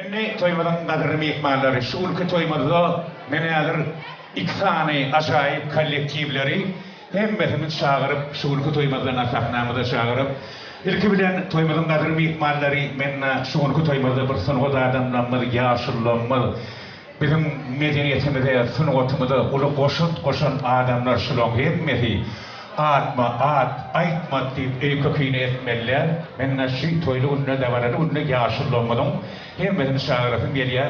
Inni toymadan kadar mihmanları, şu ülke toymada meneler iki tane acayip kollektivleri hemmesini çağırıp, şu ülke toymadan sahnamıda çağırıp, ilki bilen toymadan kadar mihmanları menna şu ülke toymada bir sunuğu adamlanmalı, yaşıllanmalı. Bizim medeniyetimizde, sunuğutumuzda ulu koşun adamlar şulon hemmesi aytma deyip köküyünü etmeliler. Menna şu toylu unne de var, unne yaşıllanmadan hemmesini çağırıp geliyor.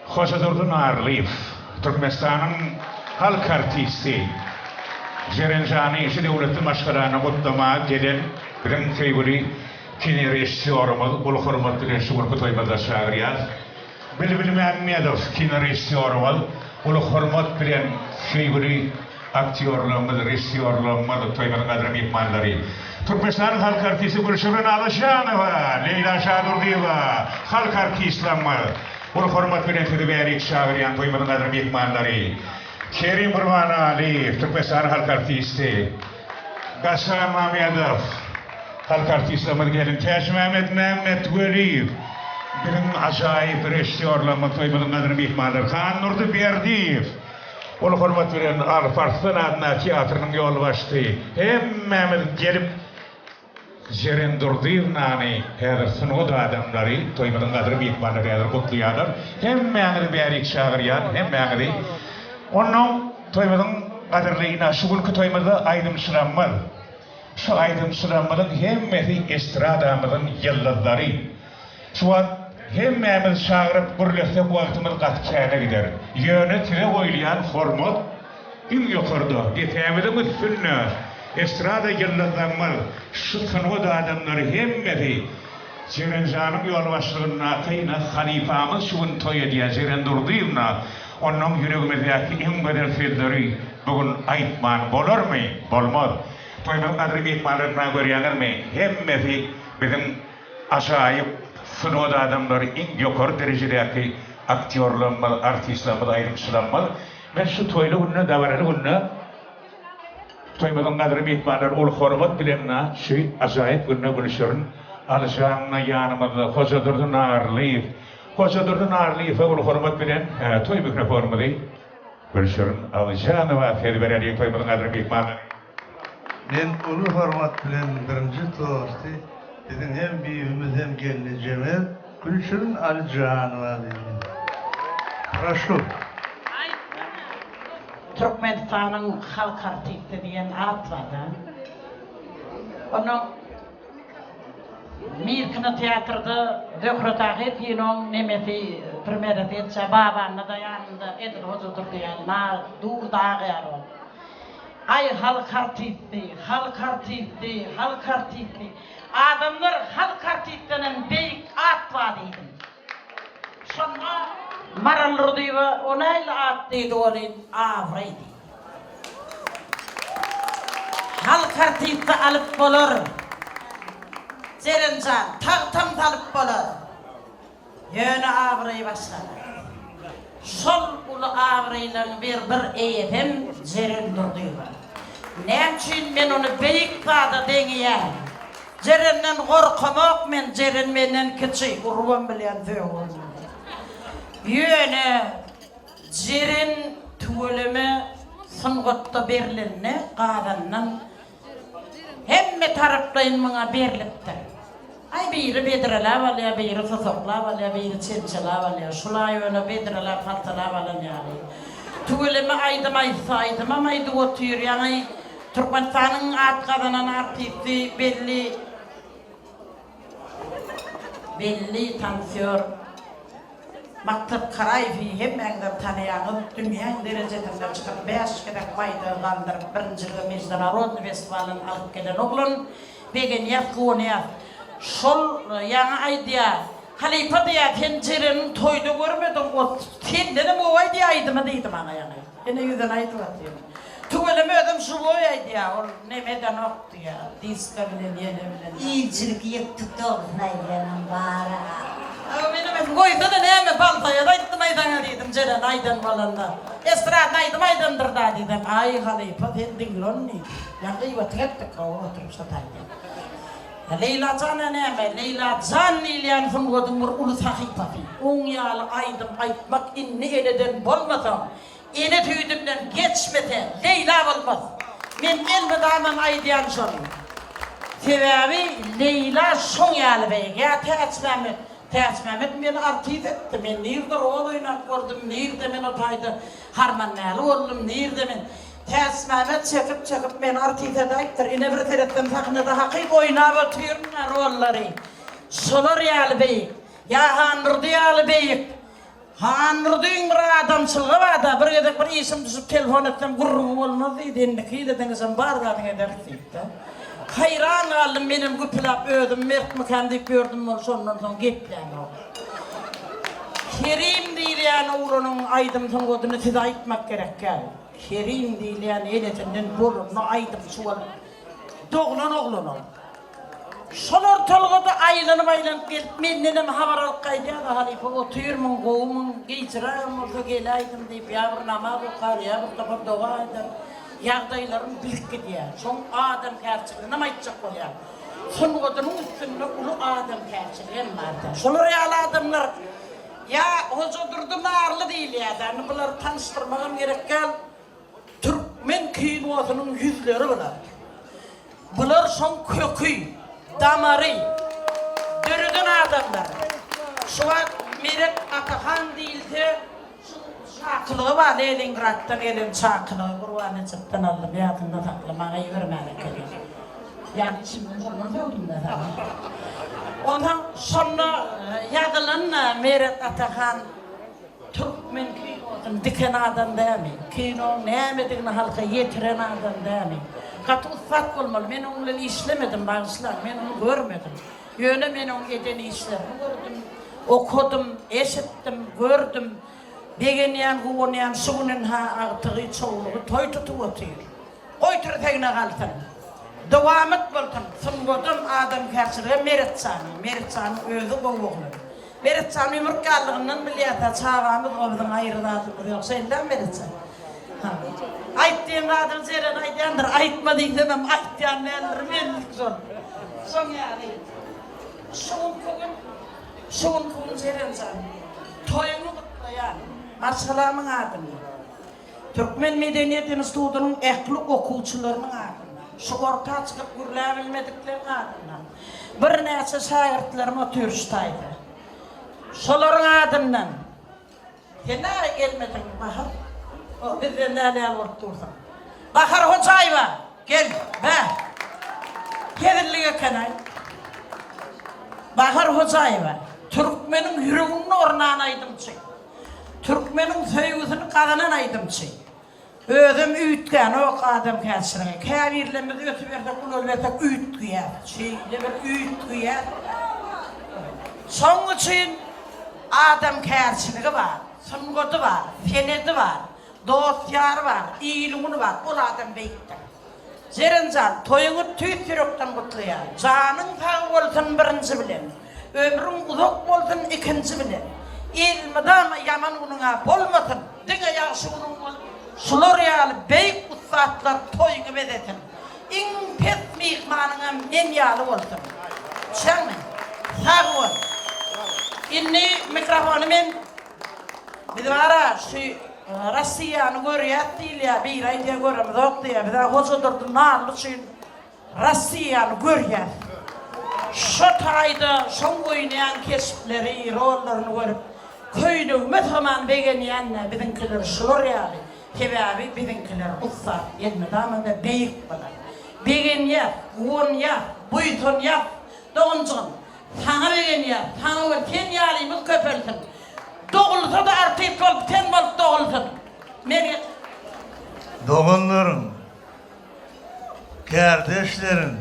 Hoca Durdun Arliyev, Türkmenistan'ın halk artisti. Jerenjani işi devletin başkanına kutlama gelen bizim sevgili kine rejisörümüz, ulu hürmetli rejisörümüz toymada çağırıyor. Bilbil Mehmedov kine rejisörümüz, ulu hürmet bilen sevgili aktörlerimiz, rejisörlerimiz toymada kadar mihmanları. Türkmenistan'ın halk artisti Gülşen Alışanova, Leyla Şadurdiyeva, halk artistlerimiz. Ulu hürmet bilen tedbirlik çağırıyor toymada kadar mihmanları. Kerim Burman Ali, Türkmenistan halk artisti. Gassan Mamedov, halk artistimiz gelin. Taş Mehmet Veliyev, bizim acayip rejisörlerimiz toymadan kadar mihmanlar. Khan Nurdi Berdiyev, ulu hürmet veren Fars'tan adına tiyatrının yolu açtı. Hemmemiz gelip Jeren Durdiyevnani, her sunuğu da adamları, toymadan kadar mihmanlar yadır, kutluyadır. Hemmemiz berik çağırıyor, hemmemiz. Onun toymadan kadarıyla şu ülke toymada aydınlanmalı. Şu aydınlanmanın hemmesi estradamızın yıldızları. Şu an hemmemiz çağırıp birlikte bu vaktimiz katkıya gider. Yönetine oylayan format en yukarıda. Getemizimiz sünne. Estrada yıldızlanmalı. Şu sunuğu da adamları hemmesi Jerencan'ın yol başlığına kayına halifamız şuun toy ediyor. Jeren Durdiyevna. Onun yüreğimizdeki en güzel sözleri bugün aytman bolur mu? Bolmaz. Toymadan kadar mihmanlarına görüyorlar mı? Hemmesi bizim acayip sunuğu adamları en yukarı derecedeki aktörlerimiz, artistlerimiz ayrımcılarımız. Ben şu toylu gününe davranı gününe toymadan kadar mihmanlar ol hürmet bilenle şu acayip gününe görüşürün. Alışanla yanımızda Hoca Durdun Arliyev. Hoca Durdun Arliyev'e ulu hürmet bilen toy mikrofonumuzu görüşürün. Alışanova tedbirli toymadan kadar mihmanlar. Ben ulu hürmet bilen birinci tostu. Bizim hem büyüğümüz hem gelineceğimiz Gülşen Alışanova dedim. Proшу. Türkmenistan'ın halk artisti diyen at vardı. Onun Mirkina tiyatrda dökrötağıt yinon nemeti primera tiyatça babanna da yanında edil hocudur diyen na dur dağı yaro. Ay halk artisti. Adamlar halk artistinin beyik at vadiydim. Sonra maralır diye onayla at deydi olin avraydi. Halk artisti alıp bolur. Jerencan tam talıp bolur. Yönü avrayı başladı. Sol ulu avrayla bir eğitim Jeren Durdiyeva. Ne için ben onu beyik dağda deneyem. Jeren'den korkamak men Jeren menden küçük urban bilen föğün. Yönü Jeren tuğulemi sangotta berlinne qadannan hemme taraflayın bana berliptir. Ay biri bedirala valya, biri sosokla valya, biri çirçala valya, şulay öyle bedirala faltala valya yani. Tuğulemi aydım ama aydı otuyor yani Türkmenistan'ın at kazanan artisti belli tansiyor. Maktap Karayfi hemmenden tanıyanım, dünyanın derecesinden çıkıp 5 kere koydu kandırıp birinciliği Mecdanarod Festival'ın alıp gelen oğlun begen yakıoniyat. Şol yana aydiya, halifa diya tencerenin toydu görmedim, o tendenim o aydiya aydıma deydi bana yani. Yine yüzden aydı atıyor. Tuğulemi ödüm şu boy aydiya, o nemeden oktu ya, diska bilen yenebilen. İyicilik yıktık da olsun aydiyanın bağıra. Benim koydu da neyme baltaya da gittim aydana dedim Jeren aydan balanda. Estrada aydandır da dedim. Ay halifa sen dinlon ne? Yakı yuva tek tek kavga oturup sataydı. Leyla Can'a neme? Leyla Can ileyen fıngodun bir ulu sahipati. On yağlı aydım aytmak inni eleden bolmasam, ele tüydümden geçmete Leyla olmaz. Men elbedamam aydiyan şolayım. Sebebi Leyla son yağlı bey. Ya teçmemet beni artid etti. Men nirde rol oynak gördüm, nirde men otaydı harmannalı oldum, nirde men Teçmemet çekip men artid edaytır. İne bir teretten taknada hakik oynap otuyorum rolları. Solar yağlı bey. Ya hanırdı yağlı bey. Hanırdıyn bir adamçılığı var bir gedek bir isim düşüp telefon ettim gurrum olmaz idi. Kıydı denizem bardan ederek deyip de. Hayran kaldım benim güplap ödüm, mert mıkandik gördüm sonundan son gitlen o. Kerim diyen oğlunun aydım son godunu size aytmak gerek gel. Kerim diyen eletinden burunlu aydım sual. Doğulan oğlunu. Solar tolgoda aylanıp gelip mennenem haber alkaydı da halife otuyormun, qoğumun, geçirem, orada gelaydım deyip yavru namaz okar, yavru tapar dua eder. Yağdaylarım bilip gidiyor. Son adam gerçeğine mi aytacak oluyor? Son odunun üstünde ulu adam gerçeğine vardı. Solar yağlı adamlar, ya hoca durdu narlı değil ya da, bunları tanıştırmam gerek gel. Türkmen kinosunun yüzleri bunlar. Bunlar son kökü, damarı, dürüdün adamlar. Şu an Meret Atahan değildi. Çakılığı var Leningrad'dan elin çakılığı. Kurbanı çıktın aldım, yadında taklım, bana yürümedik edin. Yani şimdi zaman dövdüm de tamam. Ondan sonra yadılan Meret Atahan Türkmen kinosun diken adam değil mi? Kino neyemediğini halka yetiren adam değil mi? Katı ufak olmalı, ben onunla işlemedim bazılar, ben onu görmedim. Yöne ben onun edeni işlerini gördüm, okudum, eşittim, gördüm. Beğeniyen, kuğunayan, suğunun artığı çoğuluğu toy tutu otuyor. Oytur tekne kaltın. Devam et bultun. Sungodum adam karşılığı Meret Can'ı özü boğuğlu. Meret Can ümürkallığından biliyata çağamız obdun ayrılatıdır yoksa elden Meret Can. Ayttiğin adım zeren aytyandır, aytmadın demem, aytyan neler benlik zor. Son yani. Şun kugun zeren Can. Toyunu kutlayan. Masalamın adını. Türkmen Medeniyet Enstitüsü'nün ehli okuyucularının adını. Şu orta çıkıp gürleyebilmediklerinin adını. Bir neyse şairtlerime türüstaydı. Şoların adından. Kenara gelmedin Bahar. O bizden neler ortursan. Bahar Hocayva. Gel be. Kedirliğe kanay. Bahar Hocayva. Türkmenin yüreğinin ornağına aydımçı. Türkmenin söğüsünü kadının aydımçı. Ödüm üytken o adam kendisine. Kâvirlemez ötüverde kulölvete üyt güyer. Şeyle bir üyt güyer. Son için adam kendisine var. Sungodu var. Fenedi var. Dosyarı var. İyiliğini var. O adam beyiktir. Zerincan toyunu tüy sürükten kutluya. Canın sağ olsun birinci bilen. Ömrün uzak olsun ikinci bilen. İlmidam yaman onuna bolmasın. Dine yaxşı onun sular yağlı beyik ustaatlar toyunu bedetin. İn pes mihmanına men yağlı olsun. Sen mi? Sağ ol. İnni mikrofonu men bir ara şu Rusya'nı görüyor değil ya bir ay diye görüyorum. Yok diye bir daha hoca durdu narlı için Rusya'nı görüyor. Şu tayda son oynayan kesipleri, rollerini görüp köylüğümü tamam beğeniyenler bizimkiler şulur yani. Sebebi bizimkiler usta, yetmeden de beyik bana. Beğen yap, uğun yap, buytun yap, doğuncun. Sana beğen yap, sana var, ten yalimiz köpelsin. Doğulsa da artık olup, ten balık doğulsun. Meryem. Doğunların, kardeşlerin,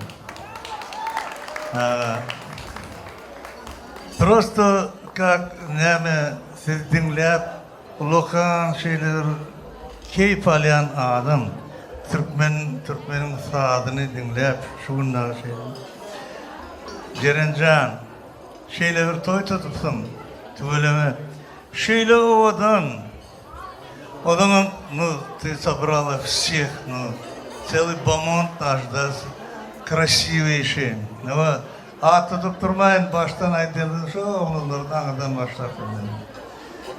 просто как нами siz dinleyip ulukan şeyler keyif alayan adam Türkmenin saadını dinleyip şunlar şeyler Cerencan şeyler toy tutupsam tüveleme şeyle odan ты собрала всех, целый бомонд наш, да, красивейший. Atıp durmayın, baştan aydınlığı şu oğullardan ağadan başlarsın.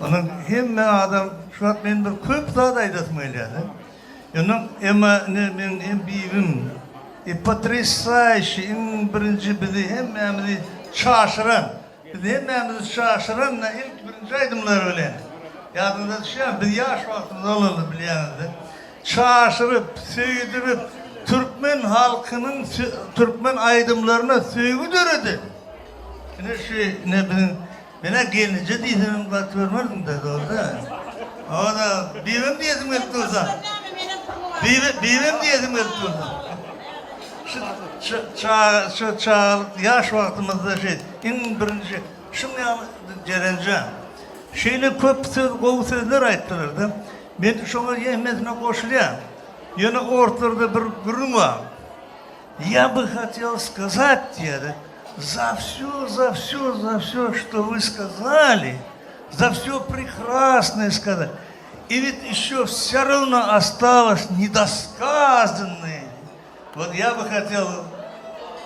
Onun hem adam, şu an ben bir köp daha da aydatmayladı. Onun ben bivim, потрясающий, birinci bizi hemmemizi şaşıran, bizi hemmemizi şaşıran ilk birinci aydımlar öyle. Yadında düşüyor, biz yaş vaktimiz olalı biliyanızda. Şaşırıp, söydürüp, Türkmen halkının, Türkmen aydımlarına söygü dörüdü. Yine ne bilin, bana gelince diydim, bak görmedim dedi orada. O da, bivim diyedim geldi olsa. Bivim diyedim geldi olsa. Şu yaş vaktimizde en birinci, şimdi Cerencan, köp söz, kov sözler ayttılardı. Ben şuna yemesine koşulayım. Yana ortada bir gürüm var. Я бы хотел сказать тебе за все, что вы сказали, за все прекрасное сказать. И ведь еще все равно осталось недосказанное. Вот я бы хотел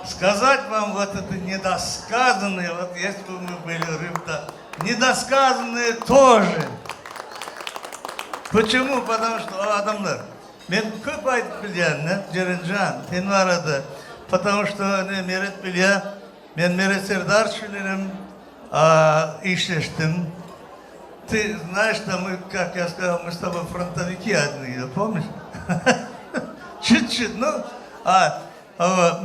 сказать вам вот это недосказанное, вот если бы мы были рыбта, недосказанное тоже. Почему? Потому что adamlar, ben köp ayıp bilyen, Cerencan, sen aradı. Потому что meret bilye, ben Meret Serdar şülerim, işleştim. Ты знаешь, что мы, как я сказал, мы с тобой фронтовики одни, помнишь? Чуть-чуть, ну,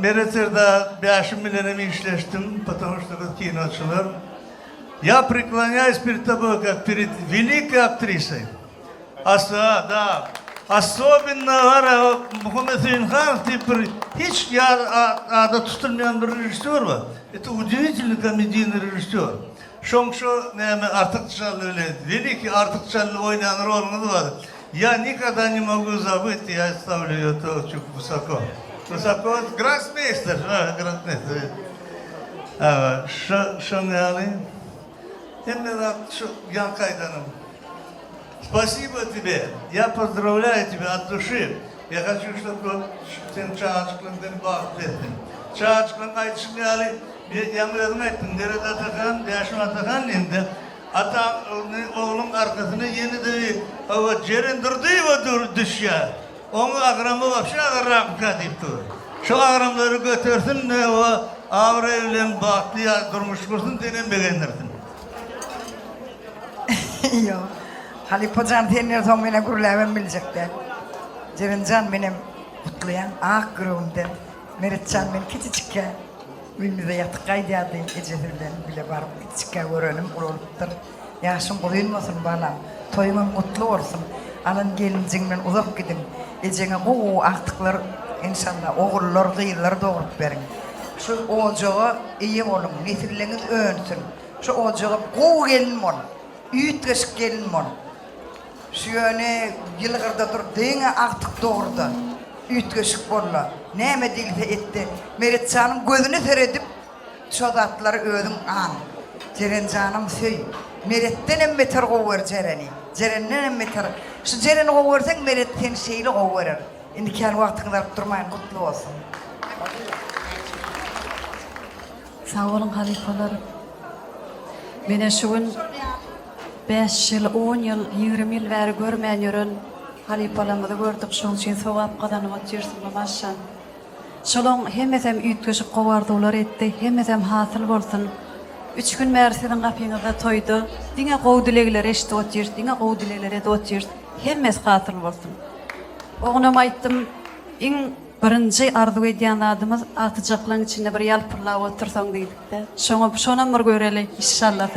Meret Serdar 5 milyonum işleştim, потому что вы киночылар. Я преклоняюсь перед тобой, как перед великой актрисой. Да. Особенно Muhammed Hüseyin типа, hiç adı tutulmayan bir rejissör var. Это удивительный комедийный режиссер. Şongşo artık çalı öyle, великий artık çalı oynayan rolünü var. Я никогда не могу забыть, я ставлю ее очень высоко. Высоко, гроссмейстер, гроссмейстер. Шамяли. Именно Янкайданом. Спасибо тебе. Я поздравляю тебя от души. Я хочу, чтобы sen çağaçkından bahsettin. Çağaçkından ayçınyalı. Yanlarına ettin. Nerede atakan, yaşım atakan indi. Atam oğlun arkasına yeni de cerendirdi ve düşya. Onu agramı vapşı agram kadip dur. Şu agramları götürsün ne o avra evlen bahtı durmuş kursun denen beğenirsin. Yok. Halip Hocam tenler son beni gurulayan bilecekler. Cerencan benim kutlayan, ağ kırığımdan. Meretcan beni küçücükken. Bilmede yatık kaydadı gecelerden bile varıp küçükken öğrenim oluptur. Yaşım kuluyulmasın bana, toyumun mutlu olsun. Alın gelincinden uzak gidin. Ecene bu aktıklar inşallah oğullar, kıyılar doğurup verin. Şu ocağa iyi olun, nesilleriniz önsün. Şu ocağa bu gelin olun, üyütgeş gelin olun. Şu yöne yılgırda dur, dine aktık doğurdu. Ütgeşik bolla. Neme dilse etti. Meretcan'ın gözünü seyredip çodatları ödüm an. Cerencan'ım söy. Meret'ten emmeter kovar Ceren'i. Ceren'den emmeter. Şu Ceren'i kovarsan Meret'ten şeyle kovarır. Şimdi kendi vaktini darıp durmayın. Kutlu olsun. Sağ olun halifalarım. Mene şu gün 5 yıl, 10 yıl, 20 yıl veri görmeyen yürün. Halifalarımızı gördük, şunun için sovap kadanıma çirsin maşan. Şolun hemesem ütgeşip kovardılar etti, hemesem hasıl bolsun. 3 gün mersinin kapınıza toydu. Dine qow dilegler eşti otyrt, dine qow dilegler edi otyrt. Hemes hasıl bolsun. Oğnum aytdım, in birinci arzu ediyen adımız atıcakların içinde bir yalpırla otursan deydik de. Şona bir göreli inşallah.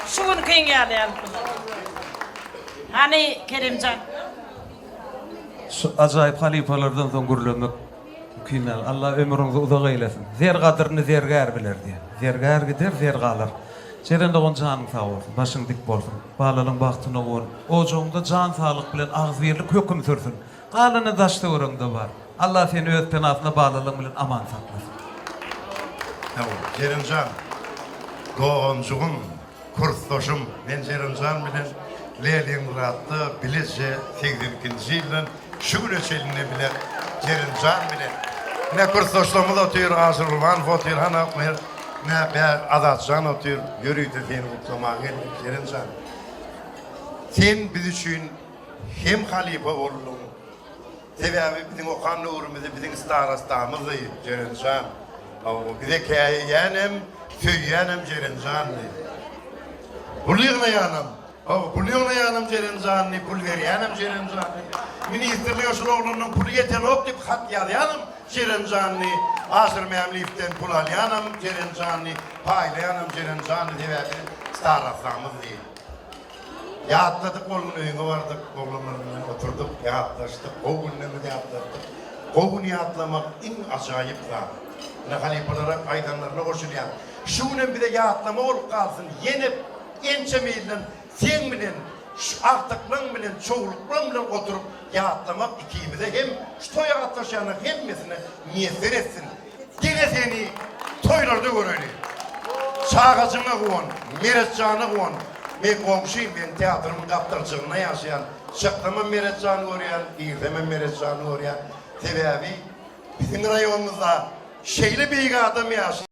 Şuun kıyın yani. Hani Kerimcan? Acayip halifalardan son gürlemek mükemmel. Allah ömrünüzü uzak eylesin. Zer kadırını zergar biler diye. Zergar gider, zer kalır. Jerende on canın sağ olsun, başın dik bolsun. Balalın baktına ol. Ocuğunda can sağlık bilen ağız verlik hüküm sürsün. Kalını daşta uğrunda var. Allah seni öz penasına bağlalığın bilen aman saklasın. Cerencan, doğuncuğum, kursdoşum, ben Cerencan bilen Leningrad'da bilece 82. yılın şu güneşeline bile Cerencan bilen Ne kursoşlamız otur, Asırulman otur, hana ne be Azatcan otur, yürüydü seni kutlamağa geldik, Cerencan. Sen biz için hem halife oldun, sebebi bizim okan uğrumuzu, bizim starastamızı Cerencan. Bize kâyeyenim, söyyenim Cerencan'ı. Buluyorna yanım. Buluyorna yanım Cerencan'ı, pul veriyenim Cerencan'ı. Ministerliği oğlunun pulu yeter ok deyip hat yazyanım Cerencan'ı. Asır memliften pul alyanım Cerencan'ı. Paylayanım Cerencan'ı diye starastamız değil. Yatladık oğlunun önüne vardık, oğlunun önüne oturduk, yatlaştık, o günlerimizi yatladık. O günü yatlamak en acayip zat. Ne halifelere, aydanlarına koşulayan. Şunun bir de yatlama olup kalsın, yenip, ençemeyle, sen bilen, artıklığın bilen, çoğulukluğun bilen oturup yatlamak ikimize hem şu toya atlaşanı hem mesine niyetler etsin. Gene seni toylarda göreli. Çağacına koğun, Meretcan'a koğun. Ben komşuyum, ben teatrımın kaptırcığına yaşayan. Çıktımı Meretcan'ı görüyen, İrdem'e Meretcan'ı görüyen. Sebebi bizim rayonumuzda şeyli bir adam yaşıyor.